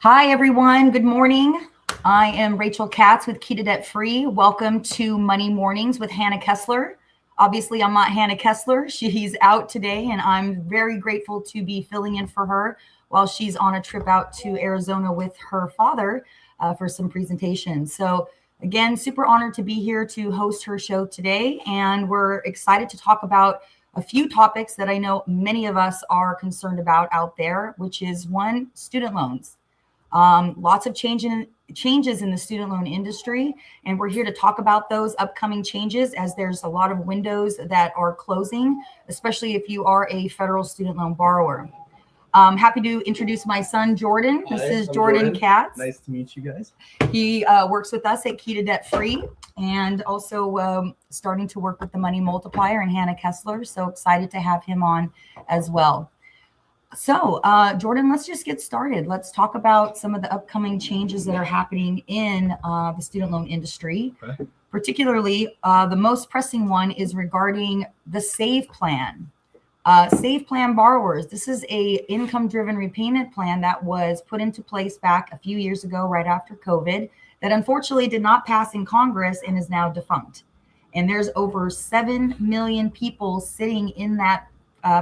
Hi, everyone. Good morning. I am Rachel Katz with Key to Debt Free. Welcome to Money Mornings with Hannah Kessler. Obviously, I'm not Hannah Kessler. She's out today, and I'm very grateful to be filling in for her while she's on a trip out to Arizona with her father for some presentations. So again, super honored to be here to host her show today. And we're excited to talk about a few topics that I know many of us are concerned about out there, which is one, student loans. Lots of changes in the student loan industry, and we're here to talk about those upcoming changes as there's a lot of windows that are closing, especially if you are a federal student loan borrower. Happy to introduce my son, Jordan. This is Jordan Katz. Nice to meet you guys. He works with us at Key to Debt Free and also starting to work with the Money Multiplier and Hannah Kessler. So excited to have him on as well. So, Jordan, let's just get started. Let's talk about some of the upcoming changes that are happening in the student loan industry. Okay. Particularly, the most pressing one is regarding the SAVE plan. SAVE plan borrowers, this is a income-driven repayment plan that was put into place back a few years ago, right after COVID, that unfortunately did not pass in Congress and is now defunct. And there's over 7 million people sitting in that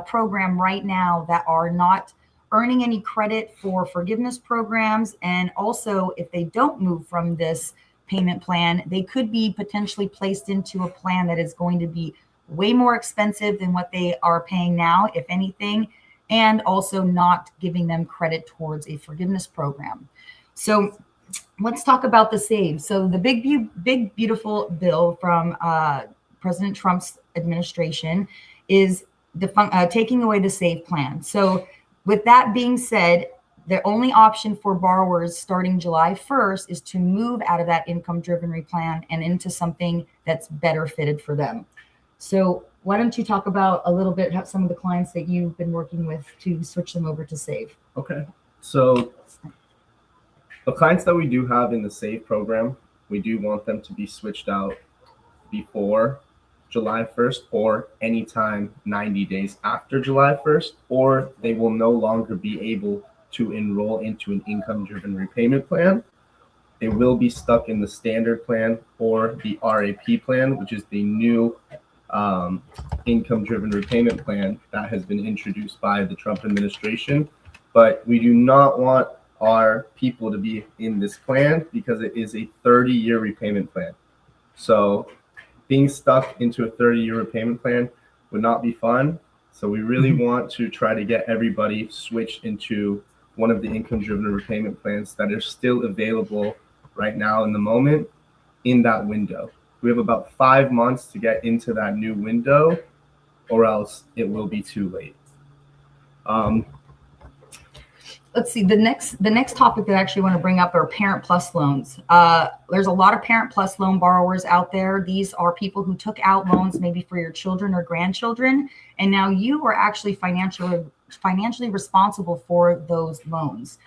program right now that are not earning any credit for forgiveness programs. And also, if they don't move from this payment plan, they could be potentially placed into a plan that is going to be way more expensive than what they are paying now, if anything, and also not giving them credit towards a forgiveness program. So let's talk about the SAVE. So the big, beautiful bill from President Trump's administration is taking away the SAVE plan. So with that being said, the only option for borrowers starting July 1st is to move out of that income-driven replan and into something that's better fitted for them. So why don't you talk about a little bit some of the clients that you've been working with to switch them over to SAVE? Okay. So the clients that we do have in the SAVE program, we do want them to be switched out before July 1st or anytime 90 days after July 1st, or they will no longer be able to enroll into an income-driven repayment plan. They will be stuck in the standard plan or the RAP plan, which is the new income-driven repayment plan that has been introduced by the Trump administration. But we do not want our people to be in this plan because it is a 30-year repayment plan. So being stuck into a 30-year repayment plan would not be fun. So we really want to try to get everybody switched into one of the income-driven repayment plans that are still available right now in the moment in that window. We have about 5 months to get into that new window, or else it will be too late. Let's see, the next topic that I actually want to bring up are Parent Plus loans. There's a lot of Parent Plus loan borrowers out there. These are people who took out loans maybe for your children or grandchildren, and now you are actually financially responsible for those loans.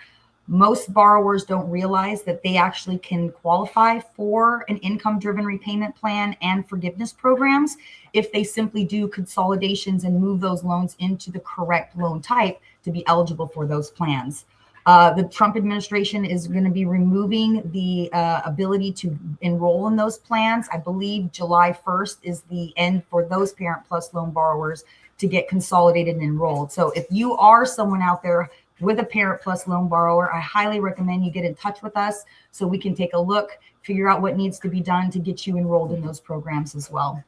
Most borrowers don't realize that they actually can qualify for an income-driven repayment plan and forgiveness programs if they simply do consolidations and move those loans into the correct loan type to be eligible for those plans. The Trump administration is going to be removing the ability to enroll in those plans. I believe July 1st is the end for those Parent Plus loan borrowers to get consolidated and enrolled. So if you are someone out there with a Parent Plus loan borrower, I highly recommend you get in touch with us so we can take a look, figure out what needs to be done to get you enrolled in those programs as well.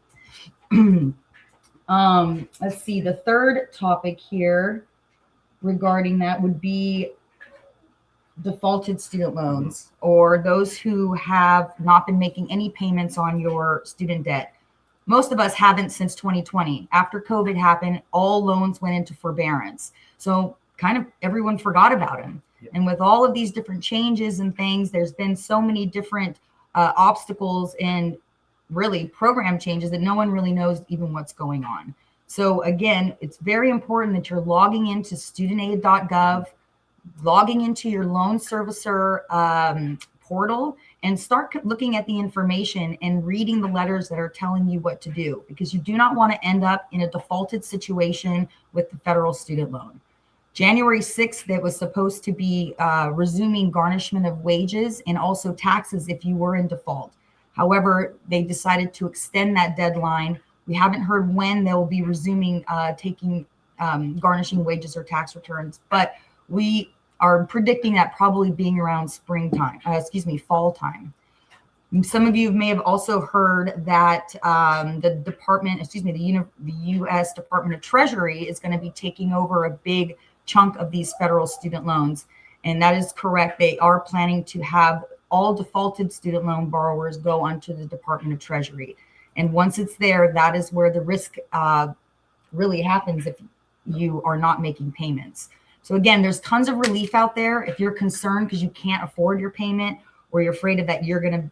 Let's see, the third topic here regarding that would be defaulted student loans, or those who have not been making any payments on your student debt. Most of us haven't since 2020. After COVID happened, all loans went into forbearance. So kind of everyone forgot about him. Yeah. And with all of these different changes and things, there's been so many different obstacles and really program changes that no one really knows even what's going on. So again, it's very important that you're logging into studentaid.gov, logging into your loan servicer portal, and start looking at the information and reading the letters that are telling you what to do, because you do not want to end up in a defaulted situation with the federal student loan. January 6th, it was supposed to be resuming garnishment of wages and also taxes if you were in default. However, they decided to extend that deadline. We haven't heard when they'll be resuming taking garnishing wages or tax returns, but we are predicting that probably being around springtime, fall time. Some of you may have also heard that the U.S. Department of Treasury is going to be taking over a big chunk of these federal student loans. And that is correct. They are planning to have all defaulted student loan borrowers go onto the Department of Treasury. And once it's there, that is where the risk really happens if you are not making payments. So again, there's tons of relief out there. If you're concerned because you can't afford your payment, or you're afraid of that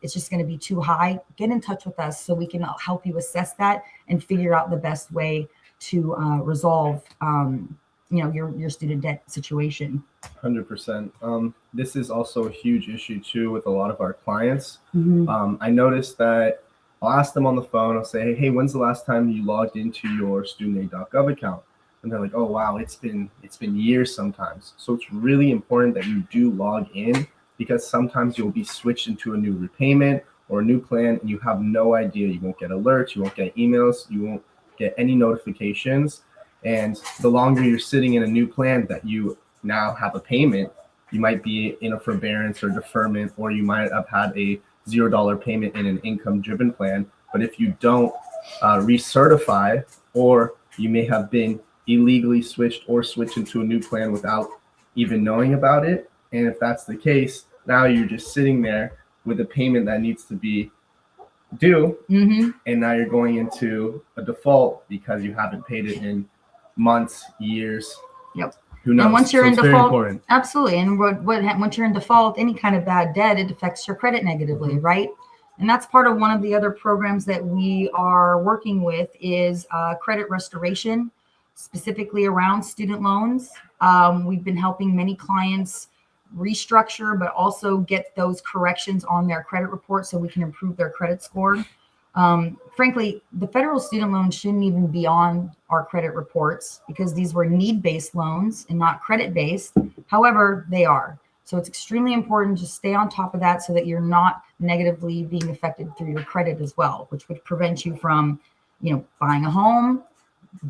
it's just going to be too high, get in touch with us so we can help you assess that and figure out the best way to resolve your student debt situation. 100%. This is also a huge issue too with a lot of our clients. Mm-hmm. I noticed that I'll ask them on the phone, I'll say, hey, when's the last time you logged into your studentaid.gov account? And they're like, oh wow, it's been years sometimes. So it's really important that you do log in, because sometimes you'll be switched into a new repayment or a new plan and you have no idea. You won't get alerts, you won't get emails, you won't get any notifications. And the longer you're sitting in a new plan that you now have a payment, you might be in a forbearance or deferment, or you might have had a $0 payment in an income-driven plan. But if you don't recertify, or you may have been illegally switched or switched into a new plan without even knowing about it. And if that's the case, now you're just sitting there with a payment that needs to be due. Mm-hmm. And now you're going into a default because you haven't paid it in months, years. Yep. Who knows? And once you're in default, absolutely. And once you're in default, any kind of bad debt, it affects your credit negatively, right? And that's part of one of the other programs that we are working with is credit restoration, specifically around student loans. We've been helping many clients restructure, but also get those corrections on their credit report so we can improve their credit score. Frankly, the federal student loans shouldn't even be on our credit reports because these were need-based loans and not credit-based. However, they are. So it's extremely important to stay on top of that so that you're not negatively being affected through your credit as well, which would prevent you from, buying a home,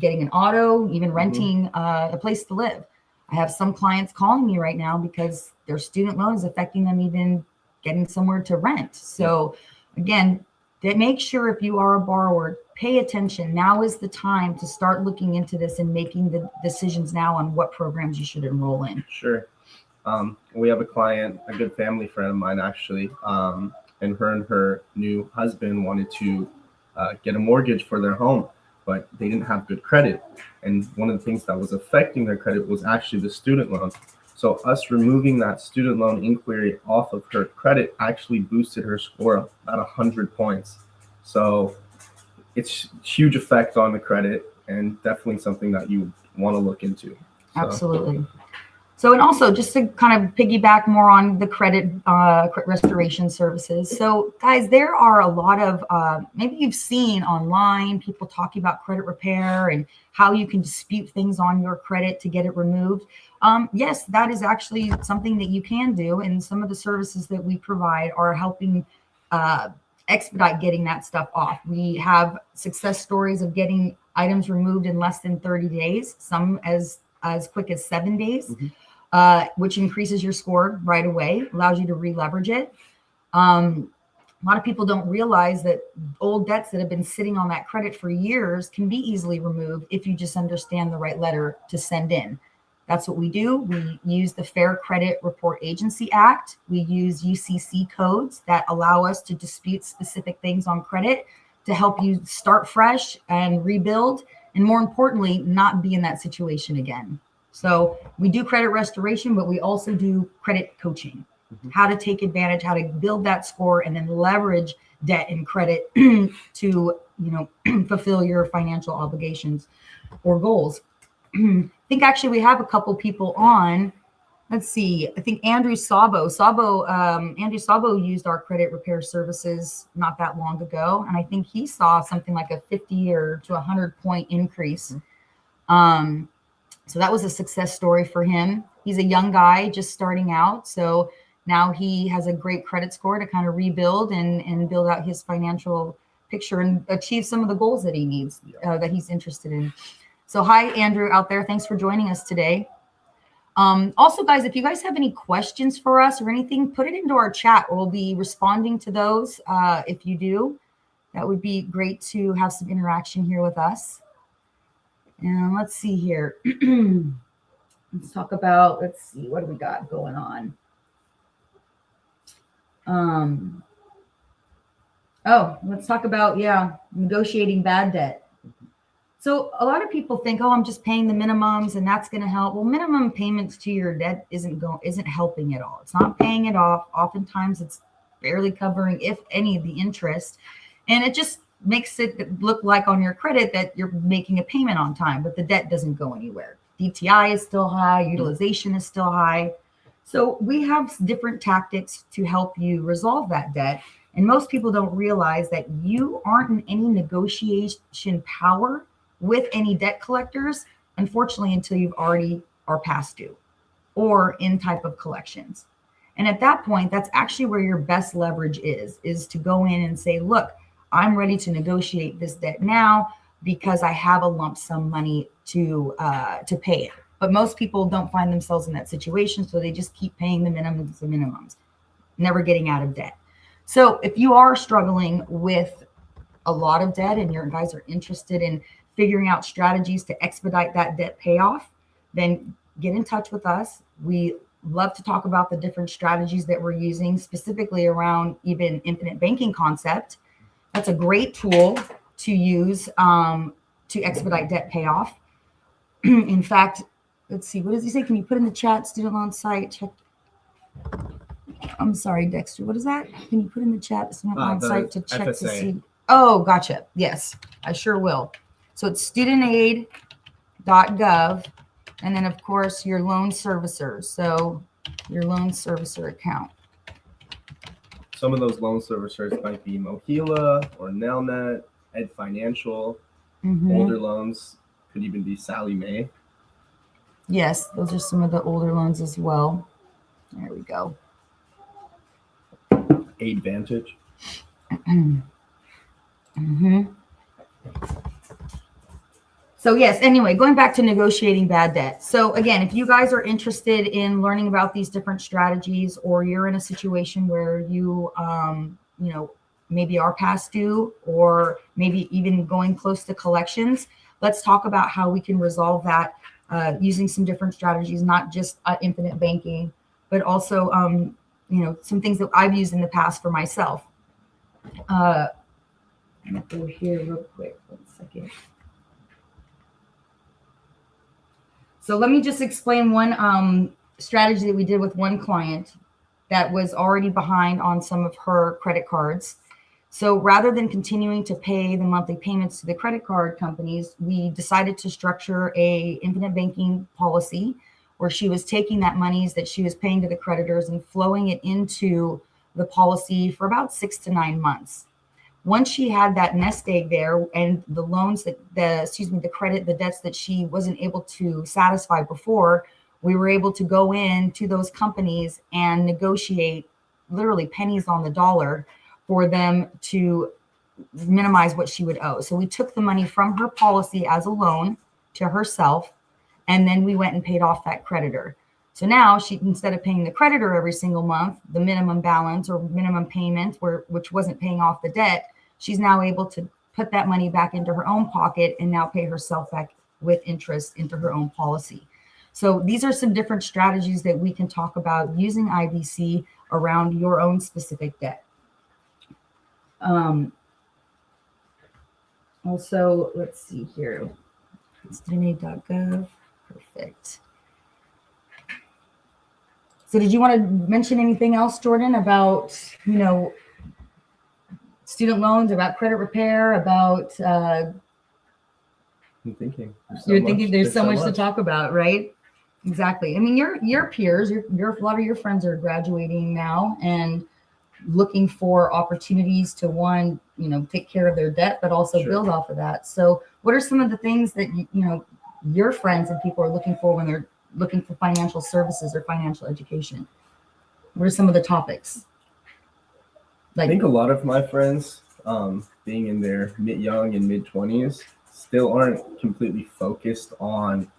getting an auto, even renting a place to live. I have some clients calling me right now because their student loan is affecting them even getting somewhere to rent. So again, make sure if you are a borrower, pay attention. Now is the time to start looking into this and making the decisions now on what programs you should enroll in. Sure. We have a client, a good family friend of mine actually, and her new husband wanted to get a mortgage for their home, but they didn't have good credit. And one of the things that was affecting their credit was actually the student loan. So us removing that student loan inquiry off of her credit actually boosted her score about 100 points. So it's huge effect on the credit, and definitely something that you want to look into. Absolutely. So, and also just to kind of piggyback more on the credit restoration services. So guys, there are a lot of, maybe you've seen online, people talking about credit repair and how you can dispute things on your credit to get it removed. Yes, that is actually something that you can do. And some of the services that we provide are helping expedite getting that stuff off. We have success stories of getting items removed in less than 30 days, some as quick as 7 days. Which increases your score right away, allows you to re-leverage it. A lot of people don't realize that old debts that have been sitting on that credit for years can be easily removed if you just understand the right letter to send in. That's what we do. We use the Fair Credit Report Agency Act. We use UCC codes that allow us to dispute specific things on credit to help you start fresh and rebuild, and more importantly, not be in that situation again. So we do credit restoration, but we also do credit coaching, how to take advantage, how to build that score, and then leverage debt and credit to, fulfill your financial obligations or goals. I think actually we have a couple people on. Let's see. I think Andrew Sabo. Andrew Sabo used our credit repair services not that long ago, and I think he saw something like a 50 or to 100 point increase. So that was a success story for him. He's a young guy just starting out. So now he has a great credit score to kind of rebuild and build out his financial picture and achieve some of the goals that he needs, that he's interested in. So hi, Andrew out there. Thanks for joining us today. Also, guys, if you guys have any questions for us or anything, put it into our chat. We'll be responding to those. If you do, that would be great to have some interaction here with us. And let's see here. Let's talk about, let's see, what do we got going on? Let's talk about, negotiating bad debt. So a lot of people think, oh, I'm just paying the minimums and that's going to help. Well, minimum payments to your debt isn't helping at all. It's not paying it off. Oftentimes it's barely covering, if any, the interest. And it just makes it look like on your credit that you're making a payment on time, but the debt doesn't go anywhere. DTI is still high, utilization is still high. So we have different tactics to help you resolve that debt. And most people don't realize that you aren't in any negotiation power with any debt collectors, unfortunately, until you've already are past due or in type of collections. And at that point, that's actually where your best leverage is to go in and say, look, I'm ready to negotiate this debt now because I have a lump sum money to pay it. But most people don't find themselves in that situation, so they just keep paying the minimums, never getting out of debt. So if you are struggling with a lot of debt and your guys are interested in figuring out strategies to expedite that debt payoff, then get in touch with us. We love to talk about the different strategies that we're using, specifically around even infinite banking concept. That's a great tool to use to expedite debt payoff. In fact, let's see, what does he say? Can you put in the chat, student loan site, check? I'm sorry, Dexter, what is that? Can you put in the chat, student loan site to check FSA. To see? Oh, gotcha. Yes, I sure will. So it's studentaid.gov, and then of course your loan servicers. So your loan servicer account. Some of those loan servicers might be Mohila or Nelnet, Ed Financial. Older loans could even be Sally Mae. Yes, those are some of the older loans as well. There we go. Advantage. So yes, anyway, going back to negotiating bad debt. So again, if you guys are interested in learning about these different strategies, or you're in a situation where you, maybe are past due, or maybe even going close to collections, let's talk about how we can resolve that using some different strategies, not just infinite banking, but also, some things that I've used in the past for myself. I'm gonna go here real quick, 1 second. So let me just explain one strategy that we did with one client that was already behind on some of her credit cards. So rather than continuing to pay the monthly payments to the credit card companies, we decided to structure a infinite banking policy where she was taking that monies that she was paying to the creditors and flowing it into the policy for about 6 to 9 months. Once she had that nest egg there, and the loans the debts that she wasn't able to satisfy before, we were able to go in to those companies and negotiate literally pennies on the dollar for them to minimize what she would owe. So we took the money from her policy as a loan to herself, and then we went and paid off that creditor. So now she, instead of paying the creditor every single month, the minimum balance or minimum payment, which wasn't paying off the debt, she's now able to put that money back into her own pocket and now pay herself back with interest into her own policy. So these are some different strategies that we can talk about using IBC around your own specific debt. Also, let's see here. Studentaid.gov. Perfect. So did you want to mention anything else, Jordan, about, student loans, about credit repair, about... I'm thinking. There's so much to talk about, right? Exactly. I mean, your peers, a lot of your friends are graduating now and looking for opportunities to, one, take care of their debt, but also build off of that. So what are some of the things that, your friends and people are looking for when they're looking for financial services or financial education? What are some of the topics? I think a lot of my friends, being in their young and mid 20s, still aren't completely focused on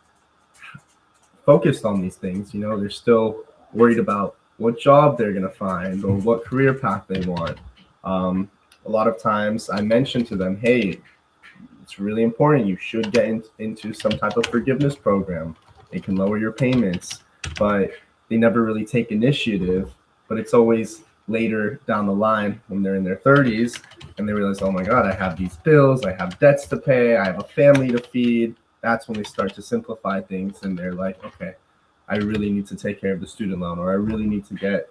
these things. You know, they're still worried about what job they're going to find or what career path they want. A lot of times I mention to them, hey, it's really important. You should get into some type of forgiveness program. It can lower your payments, but they never really take initiative. But it's always later down the line when they're in their 30s and they realize, oh my God, I have these bills, I have debts to pay, I have a family to feed. That's when they start to simplify things and they're like, okay, I really need to take care of the student loan, or I really need to get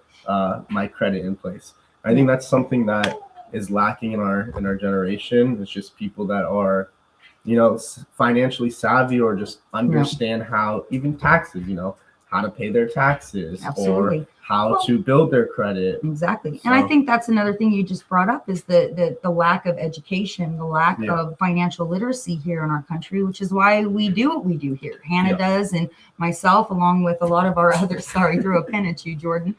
my credit in place. I think that's something that is lacking in our generation. It's just people that are, you know, financially savvy or just understand how even taxes, you know, how to pay their taxes. Absolutely. Or how to build their credit. Exactly. And I think that's another thing you just brought up is the lack of education, the lack of financial literacy here in our country, which is why we do what we do here. Hannah does, and myself, along with a lot of our other, sorry, threw a pen at you, Jordan,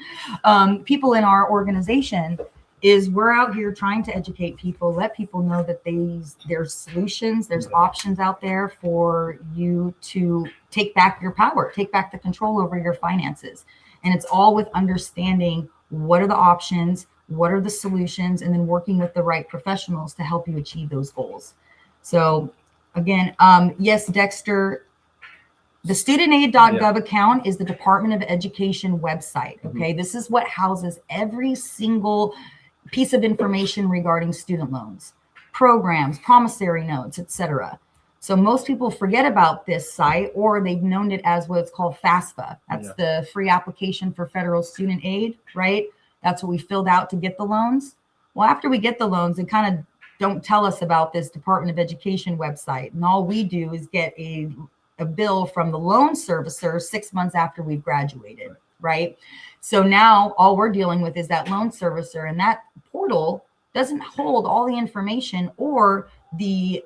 people in our organization, is we're out here trying to educate people, let people know that there's solutions, there's options out there for you to take back your power, take back the control over your finances. And it's all with understanding what are the options, what are the solutions, and then working with the right professionals to help you achieve those goals. So again, yes, Dexter, the studentaid.gov account is the Department of Education website. Okay, this is what houses every single piece of information regarding student loans, programs, promissory notes, etc. So most people forget about this site, or they've known it as what's called FAFSA. That's the free application for federal student aid, right? That's what we filled out to get the loans. Well, after we get the loans, they kind of don't tell us about this Department of Education website. And all we do is get a bill from the loan servicer 6 months after we've graduated, right? So now all we're dealing with is that loan servicer, and that portal doesn't hold all the information or the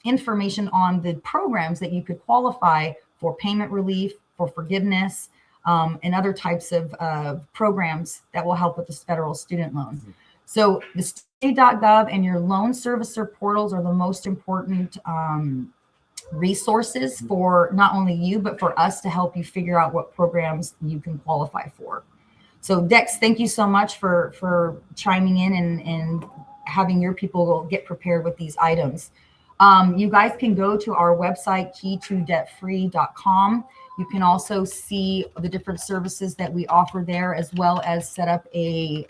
information on the programs that you could qualify for payment relief, for forgiveness, and other types of programs that will help with this federal student loan. So the state.gov and your loan servicer portals are the most important resources for not only you, but for us to help you figure out what programs you can qualify for. So Dex, thank you so much for chiming in and having your people get prepared with these items. You guys can go to our website, key2debtfree.com. You can also see the different services that we offer there, as well as set up a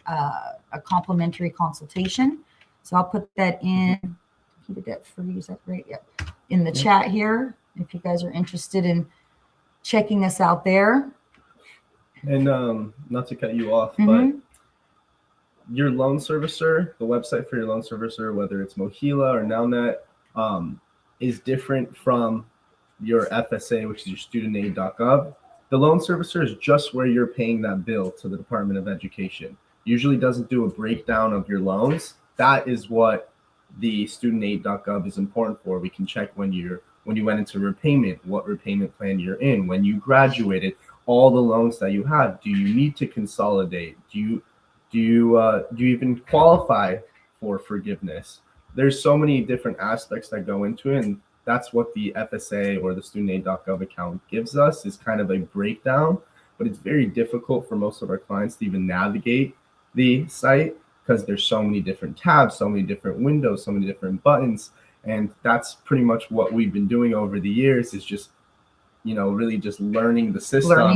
complimentary consultation. So I'll put that in Key to Debt Free. Is that right? Yep. In the chat here, if you guys are interested in checking us out there. And not to cut you off, but your loan servicer, the website for your loan servicer, whether it's Mohila or NowNet, is different from your FSA, which is your studentaid.gov. The loan servicer is just where you're paying that bill to the Department of Education. Usually doesn't do a breakdown of your loans. That is what the studentaid.gov is important for. We can check when you went into repayment, what repayment plan you're in, when you graduated, all the loans that you have. Do you need to consolidate? Do you even qualify for forgiveness? There's so many different aspects that go into it, and that's what the FSA or the studentaid.gov account gives us, is kind of a breakdown. But it's very difficult for most of our clients to even navigate the site because there's so many different tabs, so many different windows, so many different buttons. And that's pretty much what we've been doing over the years, is just, you know, really just learning the system,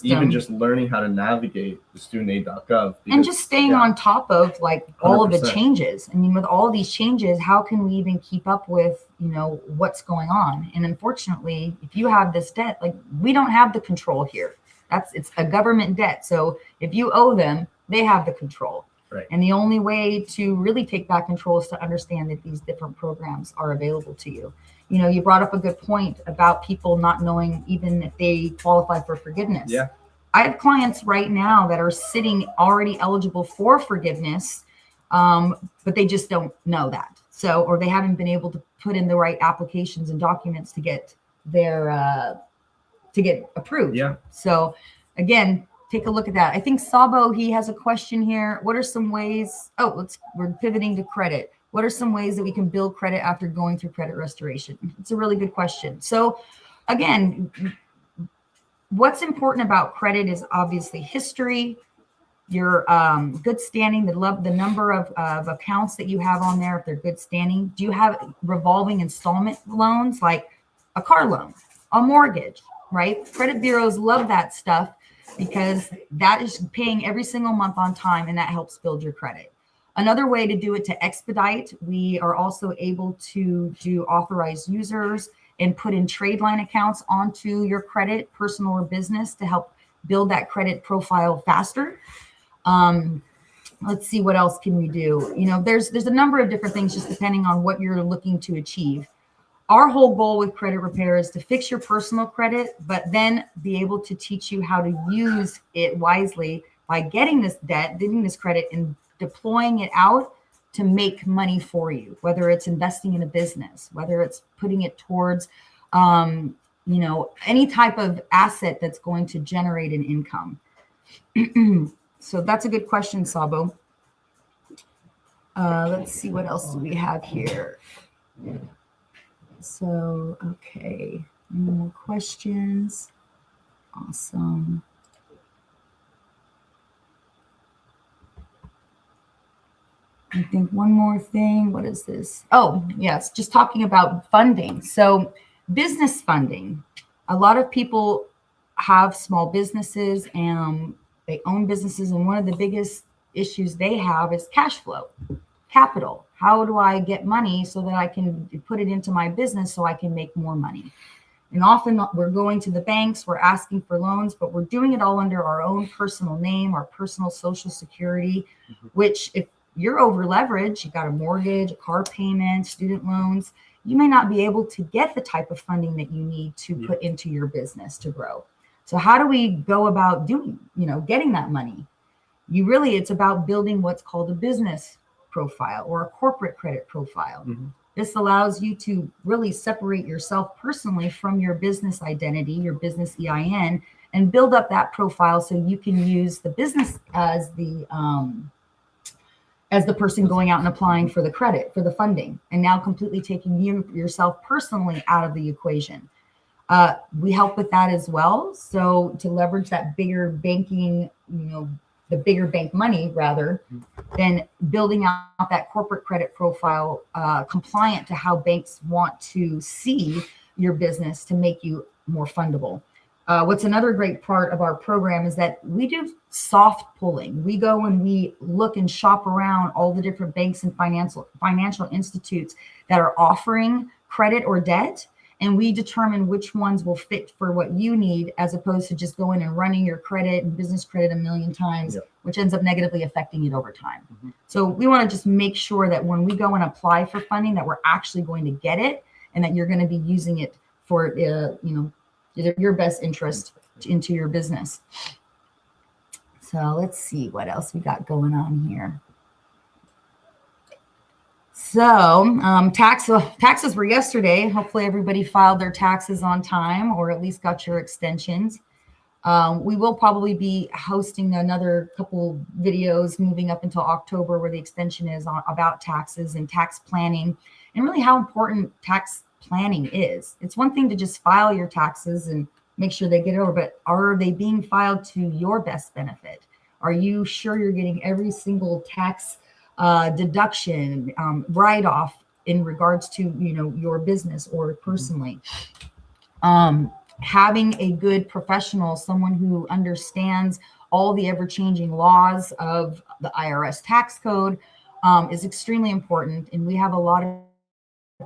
even just learning how to navigate the studentaid.gov. And just staying on top of like all 100%. Of the changes. I mean, with all these changes, how can we even keep up with, you know, what's going on? And unfortunately, if you have this debt, like, we don't have the control here. It's a government debt. So if you owe them, they have the control. Right. And the only way to really take back control is to understand that these different programs are available to you. You know, you brought up a good point about people not knowing even if they qualify for forgiveness. Yeah. I have clients right now that are sitting already eligible for forgiveness, but they just don't know that. So, or they haven't been able to put in the right applications and documents to get to get approved. Yeah. So again, take a look at that. I think Sabo, he has a question here. What are some ways? Oh, we're pivoting to credit. What are some ways that we can build credit after going through credit restoration? It's a really good question. So again, what's important about credit is obviously history, your good standing, the number of accounts that you have on there, if they're good standing. Do you have revolving installment loans like a car loan, a mortgage, right? Credit bureaus love that stuff because that is paying every single month on time, and that helps build your credit. Another way to do it to expedite, we are also able to do authorized users and put in trade line accounts onto your credit, personal or business, to help build that credit profile faster. Let's see, what else can we do? There's a number of different things just depending on what you're looking to achieve. Our whole goal with credit repair is to fix your personal credit, but then be able to teach you how to use it wisely by getting this debt, getting this credit, and deploying it out to make money for you, whether it's investing in a business, whether it's putting it towards, any type of asset that's going to generate an income. So that's a good question, Sabo. Let's see, what else do we have here? So, okay, any more questions? Awesome. I think one more thing. What is this? Oh, yes, just talking about funding. So business funding. A lot of people have small businesses and they own businesses, and one of the biggest issues they have is cash flow, capital. How do I get money so that I can put it into my business so I can make more money? And often we're going to the banks, we're asking for loans, but we're doing it all under our own personal name, our personal social security, which if you're over leveraged, you got a mortgage, a car payment, student loans, you may not be able to get the type of funding that you need to put into your business to grow. So how do we go about getting that money? It's about building what's called a business profile or a corporate credit profile. This allows you to really separate yourself personally from your business identity, your business EIN, and build up that profile so you can use the business as the person going out and applying for the credit, for the funding, and now completely taking yourself personally out of the equation. We help with that as well. So to leverage that bigger banking, the bigger bank money rather than building out that corporate credit profile compliant to how banks want to see your business to make you more fundable. What's another great part of our program is that we do soft pulling. We go and we look and shop around all the different banks and financial institutes that are offering credit or debt, and we determine which ones will fit for what you need, as opposed to just going and running your credit and business credit a million times, which ends up negatively affecting it over time. So we want to just make sure that when we go and apply for funding, that we're actually going to get it, and that you're going to be using it for your best interest into your business. So let's see what else we got going on here. So taxes were yesterday. Hopefully everybody filed their taxes on time, or at least got your extensions. We will probably be hosting another couple videos moving up until October where the extension is about taxes and tax planning, and really how important tax planning is. It's one thing to just file your taxes and make sure they get over, but are they being filed to your best benefit? Are you sure you're getting every single tax deduction, write-off in regards to your business or personally? Having a good professional, someone who understands all the ever-changing laws of the IRS tax code, is extremely important, and we have a lot of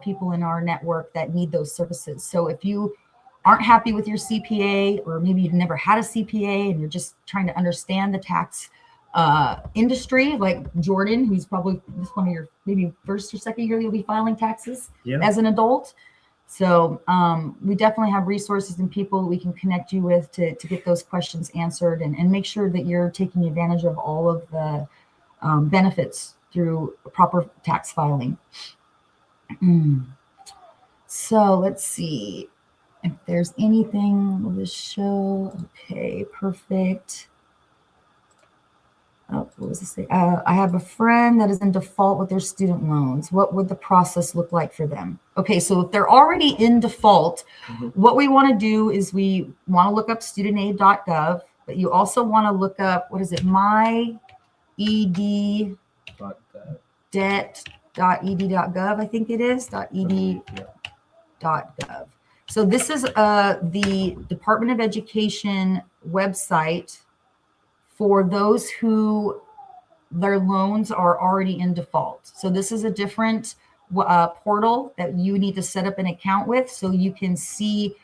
people in our network that need those services. So if you aren't happy with your CPA, or maybe you've never had a CPA and you're just trying to understand the tax industry, like Jordan, who's probably this one of your maybe first or second year you'll be filing taxes as an adult. So we definitely have resources and people we can connect you with to get those questions answered, and make sure that you're taking advantage of all of the benefits through proper tax filing. So let's see. If there's anything, will this show? Okay, perfect. Oh, what was this? I have a friend that is in default with their student loans. What would the process look like for them? Okay, so if they're already in default, what we want to do is we want to look up studentaid.gov, but you also want to look up, what is it, myeddebt.ed.gov, I think it is, .ed.gov. So this is the Department of Education website for those who their loans are already in default. So this is a different portal that you need to set up an account with so you can see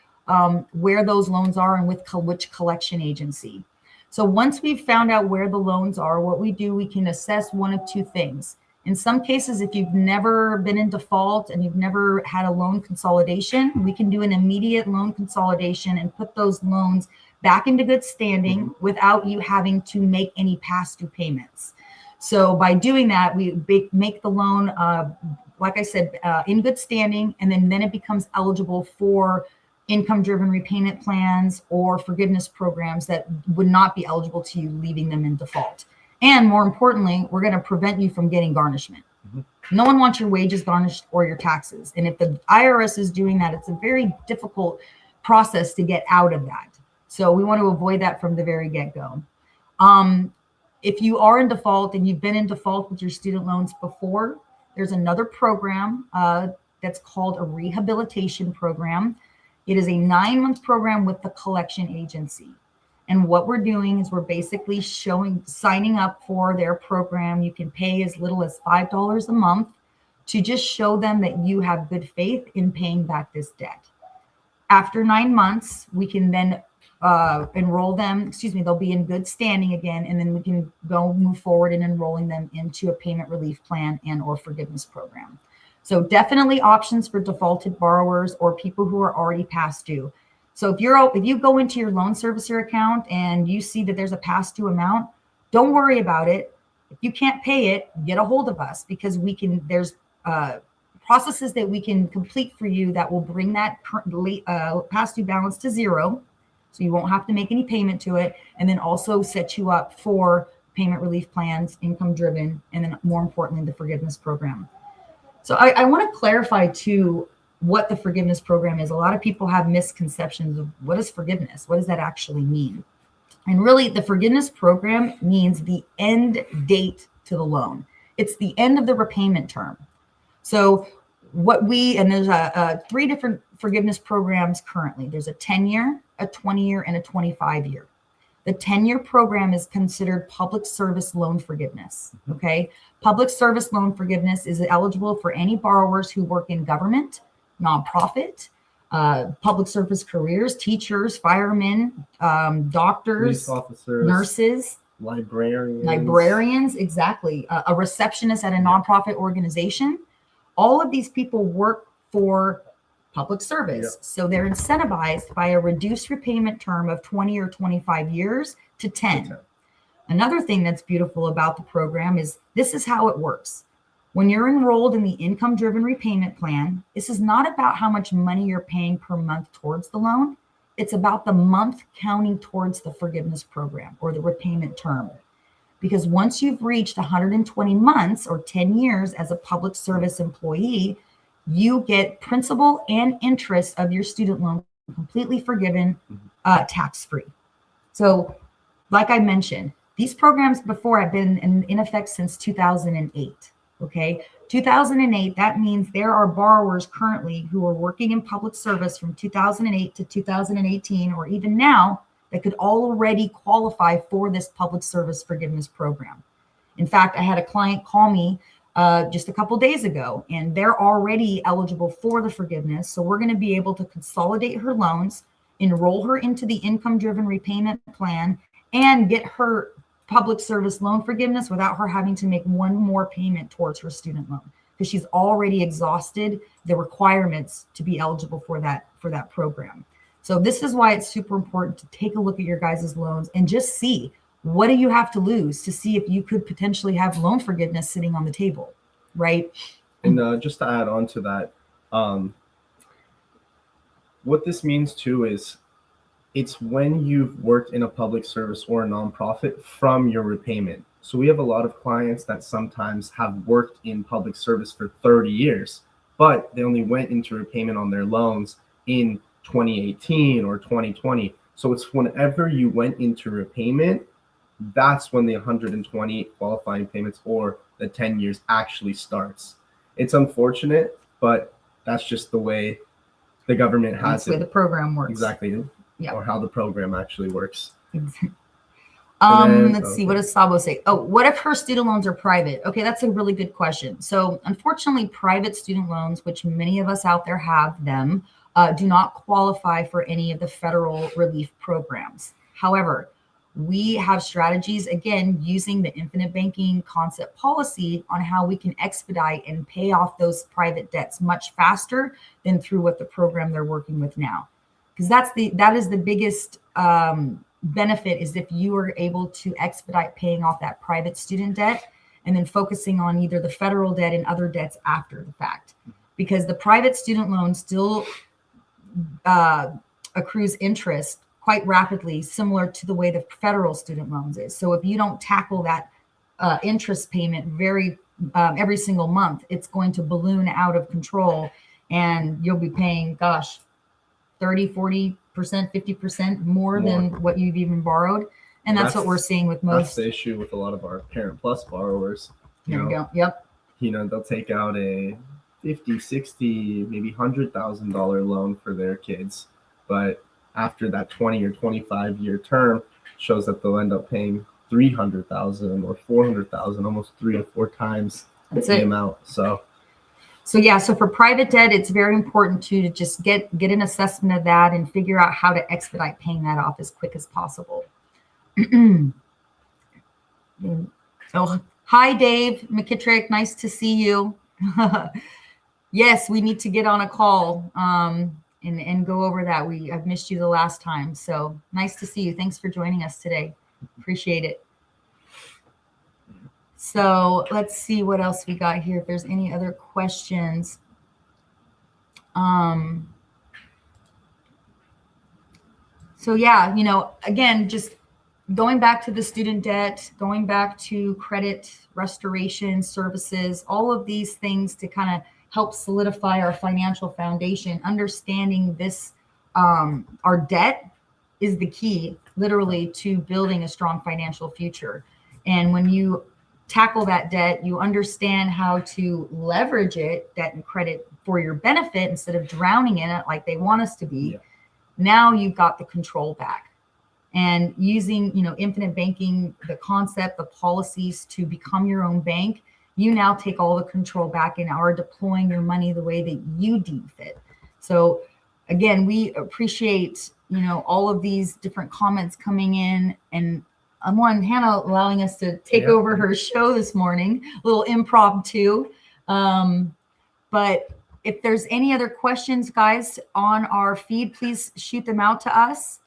where those loans are and with which collection agency. So once we've found out where the loans are, what we do, we can assess one of two things. In some cases, if you've never been in default and you've never had a loan consolidation, we can do an immediate loan consolidation and put those loans back into good standing without you having to make any past due payments. So by doing that, we make the loan, like I said, in good standing, and then it becomes eligible for income-driven repayment plans or forgiveness programs that would not be eligible to you, leaving them in default. And more importantly, we're going to prevent you from getting garnishment. No one wants your wages garnished or your taxes. And if the IRS is doing that, it's a very difficult process to get out of that. So we want to avoid that from the very get-go. If you are in default and you've been in default with your student loans before, there's another program that's called a rehabilitation program. It is a 9-month program with the collection agency. And what we're doing is we're basically signing up for their program. You can pay as little as $5 a month to just show them that you have good faith in paying back this debt. After 9 months, we can then enroll them, they'll be in good standing again, and then we can move forward in enrolling them into a payment relief plan and or forgiveness program. So definitely options for defaulted borrowers or people who are already past due. So if you go into your loan servicer account and you see that there's a past due amount, don't worry about it. If you can't pay it, get a hold of us, because there's processes that we can complete for you that will bring that past due balance to zero. So you won't have to make any payment to it, and then also set you up for payment relief plans, income driven, and then more importantly, the forgiveness program. So I want to clarify too what the forgiveness program is. A lot of people have misconceptions of what is forgiveness? What does that actually mean? And really, the forgiveness program means the end date to the loan. It's the end of the repayment term. So there's 3 different forgiveness programs currently. There's a 10-year, a 20-year, and a 25-year. The 10-year program is considered public service loan forgiveness, okay? Public service loan forgiveness is eligible for any borrowers who work in government, nonprofit, public service careers, teachers, firemen, doctors, police officers, nurses, librarians, exactly. A receptionist at a nonprofit organization. All of these people work for public service. So they're incentivized by a reduced repayment term of 20 or 25 years to 10. Another thing that's beautiful about the program is this is how it works. When you're enrolled in the income-driven repayment plan, this is not about how much money you're paying per month towards the loan. It's about the month counting towards the forgiveness program or the repayment term. Because once you've reached 120 months or 10 years as a public service employee, you get principal and interest of your student loan completely forgiven, tax-free. So like I mentioned, these programs before have been in effect since 2008. Okay, 2008, that means there are borrowers currently who are working in public service from 2008 to 2018, or even now, that could already qualify for this public service forgiveness program. In fact, I had a client call me just a couple days ago, and they're already eligible for the forgiveness. So we're going to be able to consolidate her loans, enroll her into the income-driven repayment plan, and get her public service loan forgiveness without her having to make one more payment towards her student loan, because she's already exhausted the requirements to be eligible for that program. So this is why it's super important to take a look at your guys' loans and just see, what do you have to lose to see if you could potentially have loan forgiveness sitting on the table, right? And just to add on to that, what this means too is it's when you've worked in a public service or a nonprofit from your repayment. So we have a lot of clients that sometimes have worked in public service for 30 years, but they only went into repayment on their loans in 2018 or 2020. So it's whenever you went into repayment, that's when the 120 qualifying payments or the 10 years actually starts. It's unfortunate, but that's just the way the government has That's the way the program works. Exactly. Yeah. Or how the program actually works. Let's see, what does Sabo say? Oh, what if her student loans are private? Okay, that's a really good question. So unfortunately, private student loans, which many of us out there have them, do not qualify for any of the federal relief programs. However, we have strategies, again, using the infinite banking concept policy on how we can expedite and pay off those private debts much faster than through what the program they're working with now. Because that is the biggest benefit, is if you are able to expedite paying off that private student debt and then focusing on either the federal debt and other debts after the fact. Because the private student loan still accrues interest quite rapidly, similar to the way the federal student loans is. So if you don't tackle that interest payment every single month, it's going to balloon out of control, and you'll be paying, 30, 40%, 50% more than what you've even borrowed. And that's what we're seeing with most. That's the issue with a lot of our Parent Plus borrowers. There you go. Yep. They'll take out a 50, 60, maybe $100,000 loan for their kids, but after that 20 or 25 year term shows that they'll end up paying $300,000 or $400,000, almost 3 to 4 times the amount. So yeah, so for private debt, it's very important to just get an assessment of that and figure out how to expedite paying that off as quick as possible. Oh, hi, Dave McKittrick. Nice to see you. Yes, we need to get on a call and go over that. I've missed you the last time. So nice to see you. Thanks for joining us today. Appreciate it. So let's see what else we got here. If there's any other questions. So yeah, again, just going back to the student debt, going back to credit restoration services, all of these things to kind of help solidify our financial foundation. Understanding this, our debt is the key, literally, to building a strong financial future. And when you tackle that debt, you understand how to leverage it, debt and credit, for your benefit instead of drowning in it like they want us to be. Yeah. Now you've got the control back. And using, infinite banking, the concept, the policies to become your own bank, you now take all the control back and are deploying your money the way that you deem fit. So again, we appreciate, all of these different comments coming in, and on one, Hannah allowing us to take over her show this morning, a little impromptu. But if there's any other questions, guys, on our feed, please shoot them out to us.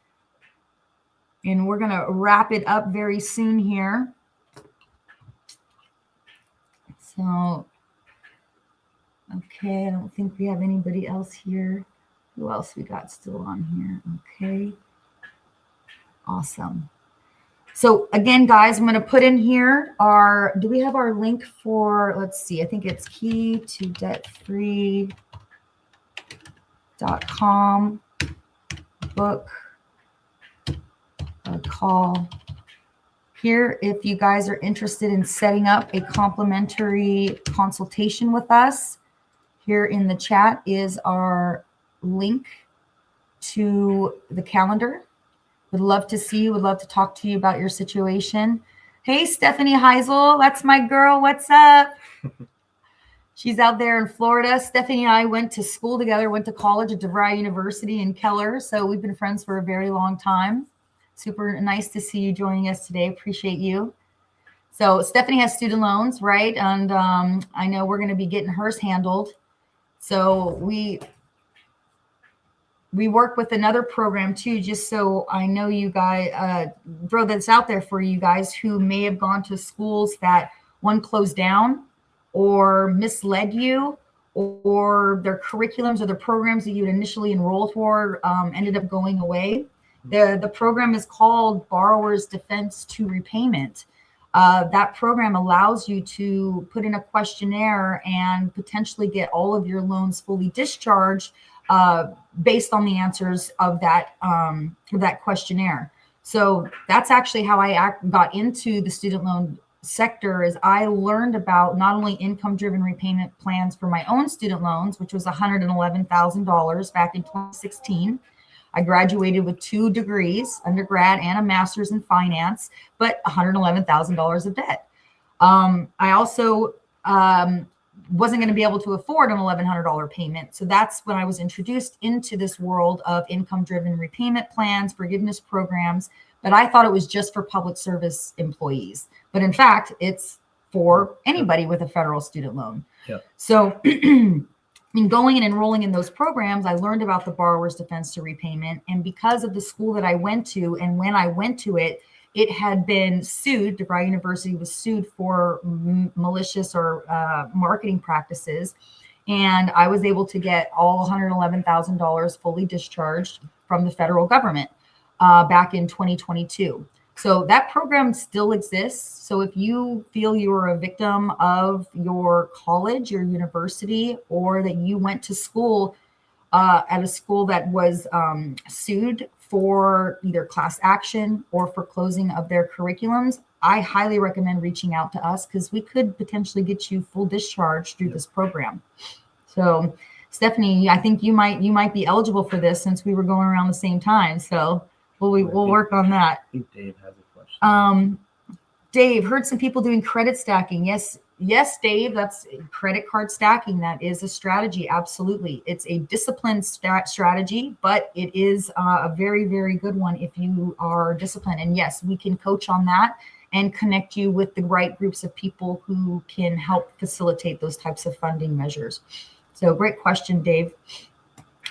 And we're going to wrap it up very soon here. So, okay, I don't think we have anybody else here. Who else we got still on here? Okay. Awesome. So again, guys, I'm going to put in here do we have our link for, let's see, I think it's keytodebtfree.com book a call here. If you guys are interested in setting up a complimentary consultation with us, here in the chat is our link to the calendar. Would love to see you. Would love to talk to you about your situation. Hey, Stephanie Heisel, that's my girl. What's up? She's out there in Florida. Stephanie and I went to school together, went to college at DeVry University in Keller. So we've been friends for a very long time. Super nice to see you joining us today. Appreciate you. So Stephanie has student loans, right? And I know we're going to be getting hers handled. So we work with another program too, just so I know you guys, throw this out there for you guys who may have gone to schools that one closed down or misled you, or their curriculums or the programs that you'd initially enrolled for ended up going away. The program is called Borrower's Defense to Repayment. That program allows you to put in a questionnaire and potentially get all of your loans fully discharged based on the answers of that questionnaire. So that's actually how I got into the student loan sector. Is I learned about not only income-driven repayment plans for my own student loans, which was $111,000 back in 2016. I graduated with 2 degrees, undergrad and a master's in finance, but $111,000 of debt. I also wasn't going to be able to afford an $1,100 payment. So that's when I was introduced into this world of income-driven repayment plans, forgiveness programs. But I thought it was just for public service employees. But in fact, it's for anybody with a federal student loan. Yeah. So in going and enrolling in those programs, I learned about the Borrower's Defense to Repayment. And because of the school that I went to, and when I went to it, it had been sued. DeVry University was sued for malicious or marketing practices. And I was able to get all $111,000 fully discharged from the federal government back in 2022. So that program still exists. So if you feel you are a victim of your college, your university, or that you went to school at a school that was sued for either class action or for closing of their curriculums, I highly recommend reaching out to us because we could potentially get you full discharge through this program. So Stephanie, I think you might be eligible for this since we were going around the same time. So we'll work on that. I think Dave has a question. Dave, heard some people doing credit stacking. Yes, Dave, that's credit card stacking. That is a strategy. Absolutely. It's a disciplined strategy, but it is a very, very good one if you are disciplined. And yes, we can coach on that and connect you with the right groups of people who can help facilitate those types of funding measures. So great question, Dave.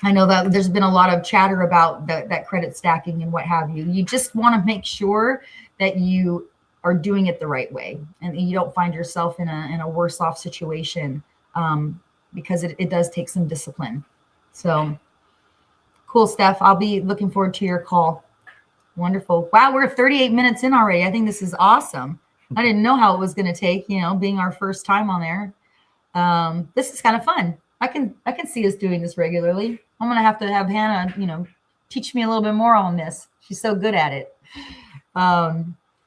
I know that there's been a lot of chatter about that credit stacking and what have you. You just want to make sure that you are doing it the right way and you don't find yourself in a worse off situation because it does take some discipline. So cool, Steph. I'll be looking forward to your call. Wonderful. Wow, we're 38 minutes in already. I think this is awesome. I didn't know how it was going to take, being our first time on there. This is kind of fun. I can see us doing this regularly. I'm going to have Hannah, teach me a little bit more on this. She's so good at it.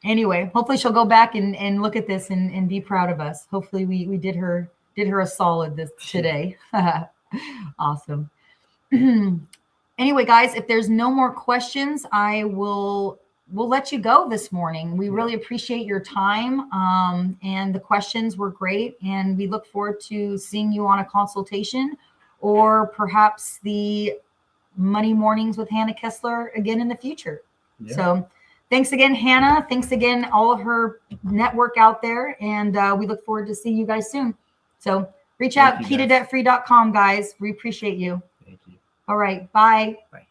Anyway, hopefully she'll go back and look at this and be proud of us. Hopefully we did her a solid today. Awesome. Anyway, guys, if there's no more questions, we'll let you go this morning. We really appreciate your time. And the questions were great. And we look forward to seeing you on a consultation or perhaps the Money Mornings with Hannah Kessler again in the future. Yeah. So thanks again, Hannah. Thanks again, all of her network out there. And we look forward to seeing you guys soon. So reach out, keytodebtfree.com, guys. We appreciate you. Thank you. All right. Bye. Bye.